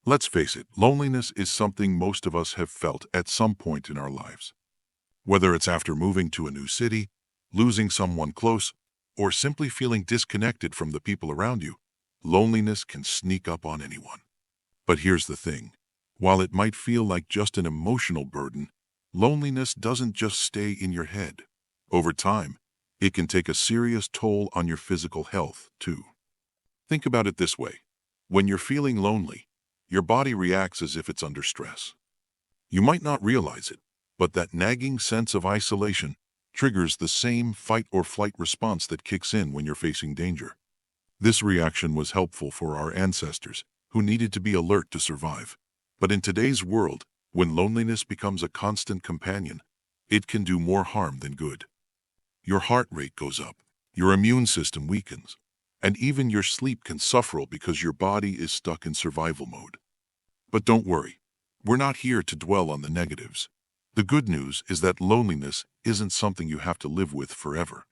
Let's face it, loneliness is something most of us have felt at some point in our lives. Whether it's after moving to a new city, losing someone close, or simply feeling disconnected from the people around you, loneliness can sneak up on anyone. But here's the thing. While it might feel like just an emotional burden, loneliness doesn't just stay in your head. Over time, it can take a serious toll on your physical health, too. Think about it this way. When you're feeling lonely, your body reacts as if it's under stress. You might not realize it, but that nagging sense of isolation triggers the same fight or flight response that kicks in when you're facing danger. This reaction was helpful for our ancestors, who needed to be alert to survive. But in today's world, when loneliness becomes a constant companion, it can do more harm than good. Your heart rate goes up, your immune system weakens, and even your sleep can suffer because your body is stuck in survival mode. But don't worry, we're not here to dwell on the negatives. The good news is that loneliness isn't something you have to live with forever.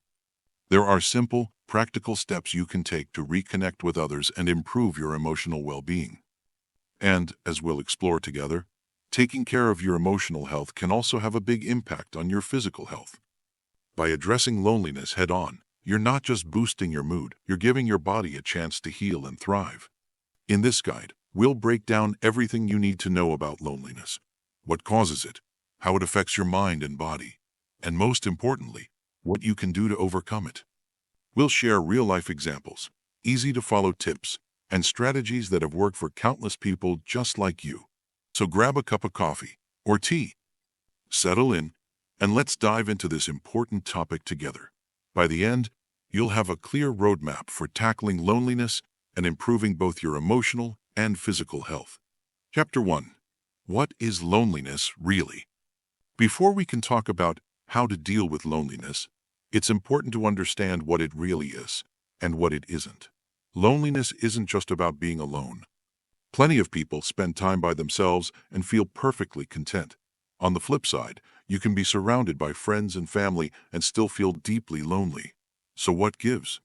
There are simple, practical steps you can take to reconnect with others and improve your emotional well-being. And, as we'll explore together, taking care of your emotional health can also have a big impact on your physical health. By addressing loneliness head-on, you're not just boosting your mood, you're giving your body a chance to heal and thrive. In this guide, we'll break down everything you need to know about loneliness, what causes it, how it affects your mind and body, and most importantly, what you can do to overcome it. We'll share real-life examples, easy-to-follow tips, and strategies that have worked for countless people just like you. So grab a cup of coffee or tea, settle in, and let's dive into this important topic together. By the end, you'll have a clear roadmap for tackling loneliness and improving both your emotional and physical health. Chapter 1. What is loneliness really? Before we can talk about how to deal with loneliness, it's important to understand what it really is and what it isn't. Loneliness isn't just about being alone. Plenty of people spend time by themselves and feel perfectly content. On the flip side, you can be surrounded by friends and family and still feel deeply lonely. So what gives?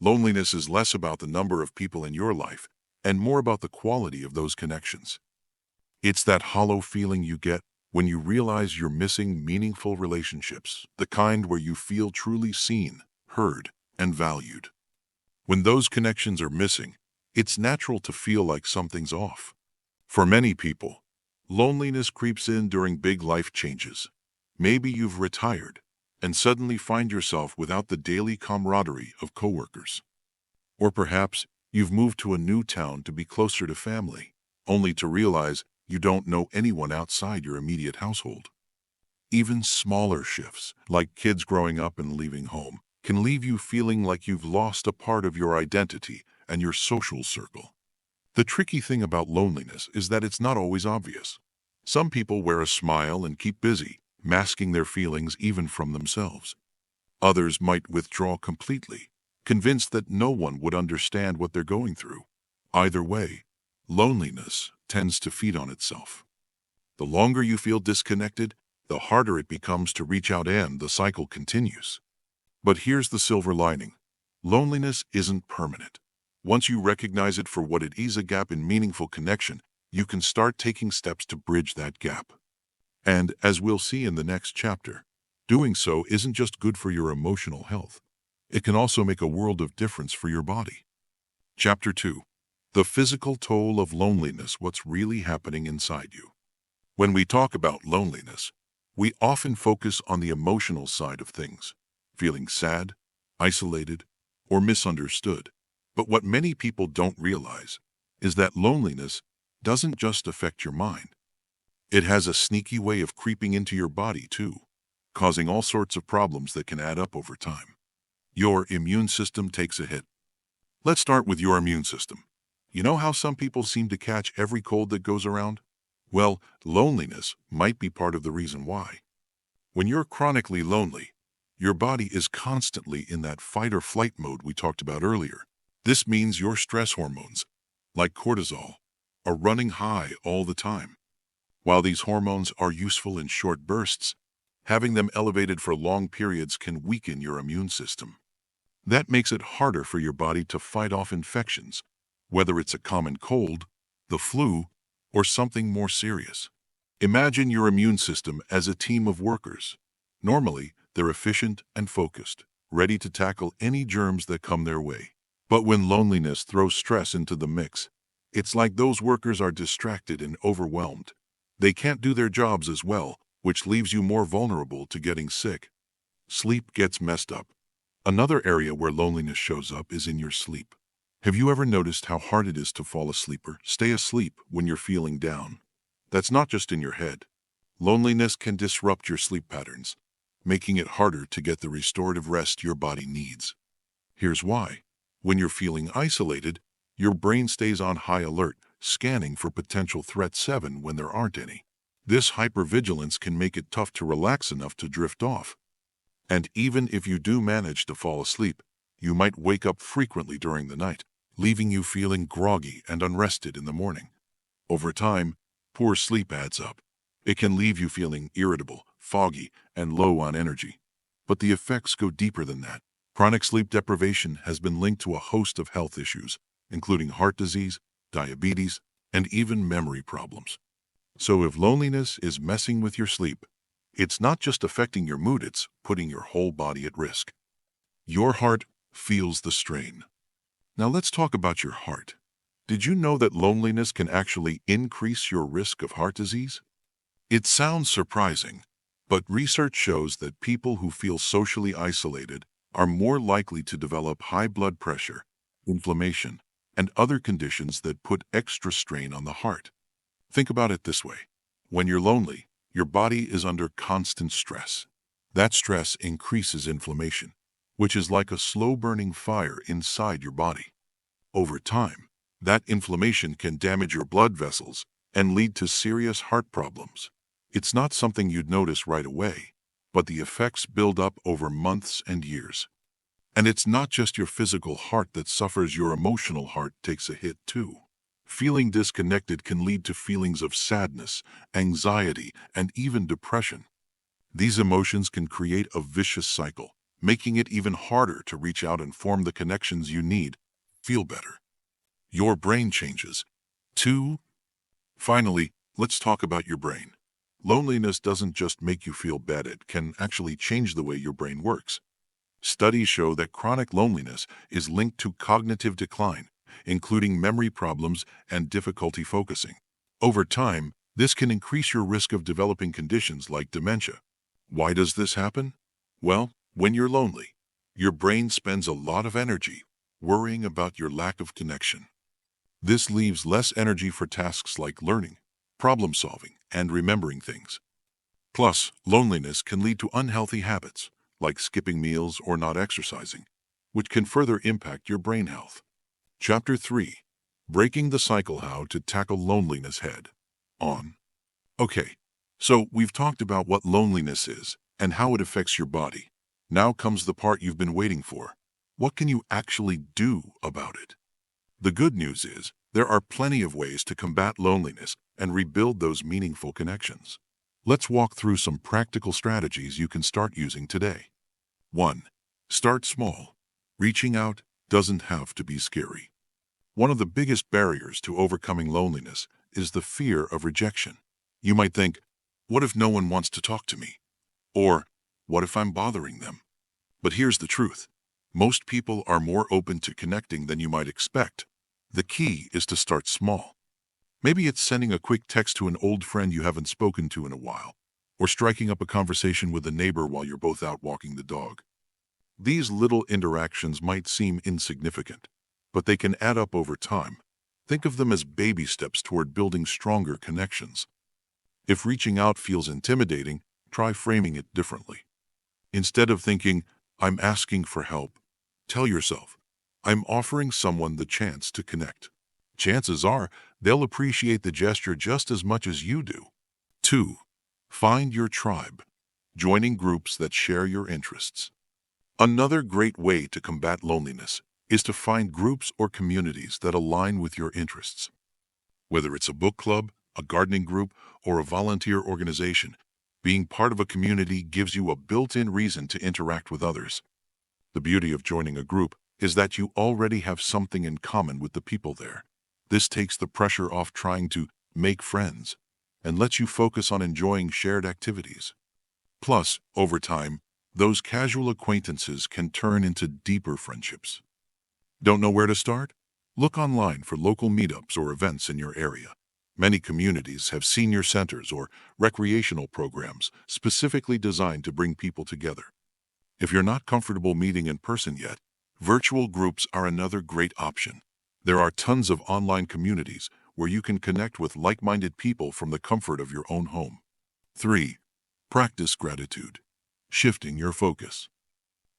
Loneliness is less about the number of people in your life and more about the quality of those connections. It's that hollow feeling you get when you realize you're missing meaningful relationships, the kind where you feel truly seen, heard, and valued. When those connections are missing, it's natural to feel like something's off. For many people, loneliness creeps in during big life changes. Maybe you've retired and suddenly find yourself without the daily camaraderie of coworkers. Or perhaps you've moved to a new town to be closer to family, only to realize you don't know anyone outside your immediate household. Even smaller shifts, like kids growing up and leaving home, can leave you feeling like you've lost a part of your identity and your social circle. The tricky thing about loneliness is that it's not always obvious. Some people wear a smile and keep busy, masking their feelings even from themselves. Others might withdraw completely, convinced that no one would understand what they're going through. Either way, loneliness tends to feed on itself. The longer you feel disconnected, the harder it becomes to reach out and the cycle continues. But here's the silver lining. Loneliness isn't permanent. Once you recognize it for what it is, a gap in meaningful connection, you can start taking steps to bridge that gap. And as we'll see in the next chapter, doing so isn't just good for your emotional health. It can also make a world of difference for your body. Chapter 2. The physical toll of loneliness, what's really happening inside you. When we talk about loneliness, we often focus on the emotional side of things, feeling sad, isolated, or misunderstood. But what many people don't realize is that loneliness doesn't just affect your mind. It has a sneaky way of creeping into your body too, causing all sorts of problems that can add up over time. Your immune system takes a hit. Let's start with your immune system. You know how some people seem to catch every cold that goes around? Well, loneliness might be part of the reason why. When you're chronically lonely, your body is constantly in that fight or flight mode we talked about earlier. This means your stress hormones, like cortisol, are running high all the time. While these hormones are useful in short bursts, having them elevated for long periods can weaken your immune system. That makes it harder for your body to fight off infections, whether it's a common cold the flu, or something more serious. Imagine your immune system as a team of workers. Normally, they're efficient and focused, ready to tackle any germs that come their way. But when loneliness throws stress into the mix, it's like those workers are distracted and overwhelmed. They can't do their jobs as well, which leaves you more vulnerable to getting sick. Sleep gets messed up. Another area where loneliness shows up is in your sleep. Have you ever noticed how hard it is to fall asleep or stay asleep when you're feeling down? That's not just in your head. Loneliness can disrupt your sleep patterns, making it harder to get the restorative rest your body needs. Here's why. When you're feeling isolated, your brain stays on high alert, scanning for potential threats even when there aren't any. This hypervigilance can make it tough to relax enough to drift off. And even if you do manage to fall asleep, you might wake up frequently during the night, leaving you feeling groggy and unrested in the morning. Over time, poor sleep adds up. It can leave you feeling irritable, foggy, and low on energy. But the effects go deeper than that. Chronic sleep deprivation has been linked to a host of health issues, including heart disease, diabetes, and even memory problems. So if loneliness is messing with your sleep, it's not just affecting your mood, it's putting your whole body at risk. Your heart feels the strain. Now let's talk about your heart. Did you know that loneliness can actually increase your risk of heart disease? It sounds surprising, but research shows that people who feel socially isolated are more likely to develop high blood pressure, inflammation, and other conditions that put extra strain on the heart. Think about it this way. When you're lonely, your body is under constant stress. That stress increases inflammation, which is like a slow-burning fire inside your body. Over time, that inflammation can damage your blood vessels and lead to serious heart problems. It's not something you'd notice right away, but the effects build up over months and years. And it's not just your physical heart that suffers, your emotional heart takes a hit too. Feeling disconnected can lead to feelings of sadness, anxiety, and even depression. These emotions can create a vicious cycle, making it even harder to reach out and form the connections you need to feel better. Your brain changes, too. Finally, let's talk about your brain. Loneliness doesn't just make you feel bad, it can actually change the way your brain works. Studies show that chronic loneliness is linked to cognitive decline, including memory problems and difficulty focusing. Over time, this can increase your risk of developing conditions like dementia. Why does this happen? Well, when you're lonely, your brain spends a lot of energy worrying about your lack of connection. This leaves less energy for tasks like learning, problem solving, and remembering things. Plus, loneliness can lead to unhealthy habits, like skipping meals or not exercising, which can further impact your brain health. Chapter 3. Breaking the Cycle: How to Tackle Loneliness Head On. Okay, so we've talked about what loneliness is and how it affects your body. Now comes the part you've been waiting for. What can you actually do about it? The good news is, there are plenty of ways to combat loneliness and rebuild those meaningful connections. Let's walk through some practical strategies you can start using today. 1. Start small. Reaching out doesn't have to be scary. One of the biggest barriers to overcoming loneliness is the fear of rejection. You might think, what if no one wants to talk to me? Or, what if I'm bothering them? But here's the truth. Most people are more open to connecting than you might expect. The key is to start small. Maybe it's sending a quick text to an old friend you haven't spoken to in a while, or striking up a conversation with a neighbor while you're both out walking the dog. These little interactions might seem insignificant, but they can add up over time. Think of them as baby steps toward building stronger connections. If reaching out feels intimidating, try framing it differently. Instead of thinking, I'm asking for help, tell yourself, I'm offering someone the chance to connect. Chances are they'll appreciate the gesture just as much as you do. 2. Find your tribe. Joining groups that share your interests. Another great way to combat loneliness is to find groups or communities that align with your interests. Whether it's a book club, a gardening group, or a volunteer organization, being part of a community gives you a built-in reason to interact with others. The beauty of joining a group is that you already have something in common with the people there. This takes the pressure off trying to make friends and lets you focus on enjoying shared activities. Plus, over time, those casual acquaintances can turn into deeper friendships. Don't know where to start? Look online for local meetups or events in your area. Many communities have senior centers or recreational programs specifically designed to bring people together. If you're not comfortable meeting in person yet, virtual groups are another great option. There are tons of online communities where you can connect with like-minded people from the comfort of your own home. 3. Practice gratitude. Shifting your focus.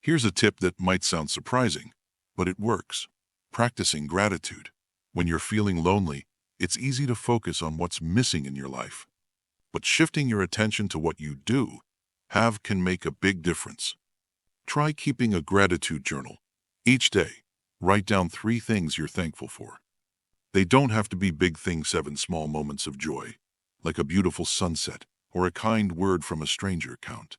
Here's a tip that might sound surprising, but it works. Practicing gratitude. When you're feeling lonely, it's easy to focus on what's missing in your life. But shifting your attention to what you do have can make a big difference. Try keeping a gratitude journal. Each day, write down 3 things you're thankful for. They don't have to be big things, 7 small moments of joy, like a beautiful sunset or a kind word from a stranger count.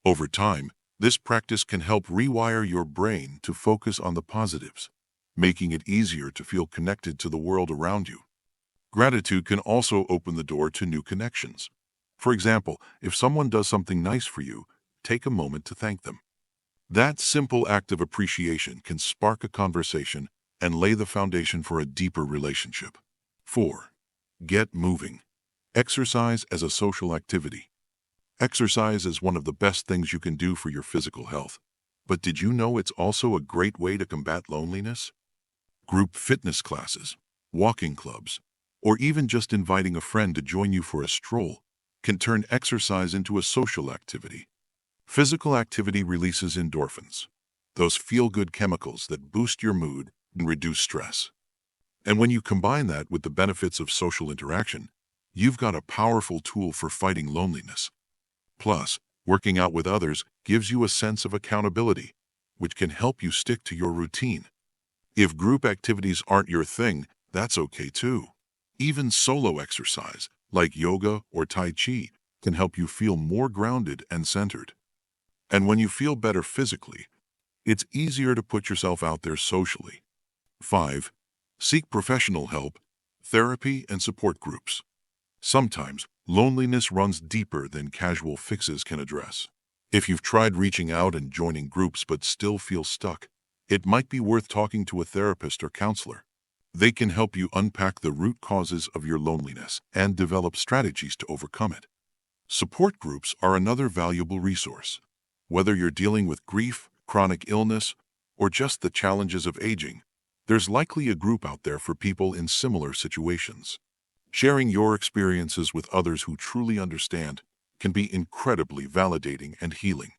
Over time, this practice can help rewire your brain to focus on the positives, making it easier to feel connected to the world around you. Gratitude can also open the door to new connections. For example, if someone does something nice for you, take a moment to thank them. That simple act of appreciation can spark a conversation and lay the foundation for a deeper relationship. 4. Get moving. Exercise as a social activity. Exercise is one of the best things you can do for your physical health. But did you know it's also a great way to combat loneliness? Group fitness classes, walking clubs, or even just inviting a friend to join you for a stroll can turn exercise into a social activity. Physical activity releases endorphins, those feel-good chemicals that boost your mood and reduce stress. And when you combine that with the benefits of social interaction, you've got a powerful tool for fighting loneliness. Plus, working out with others gives you a sense of accountability, which can help you stick to your routine. If group activities aren't your thing, that's okay too. Even solo exercise, like yoga or Tai Chi, can help you feel more grounded and centered. And when you feel better physically, it's easier to put yourself out there socially. 5. Seek professional help, therapy, and support groups. Sometimes, loneliness runs deeper than casual fixes can address. If you've tried reaching out and joining groups but still feel stuck, it might be worth talking to a therapist or counselor. They can help you unpack the root causes of your loneliness and develop strategies to overcome it. Support groups are another valuable resource. Whether you're dealing with grief, chronic illness, or just the challenges of aging, there's likely a group out there for people in similar situations. Sharing your experiences with others who truly understand can be incredibly validating and healing.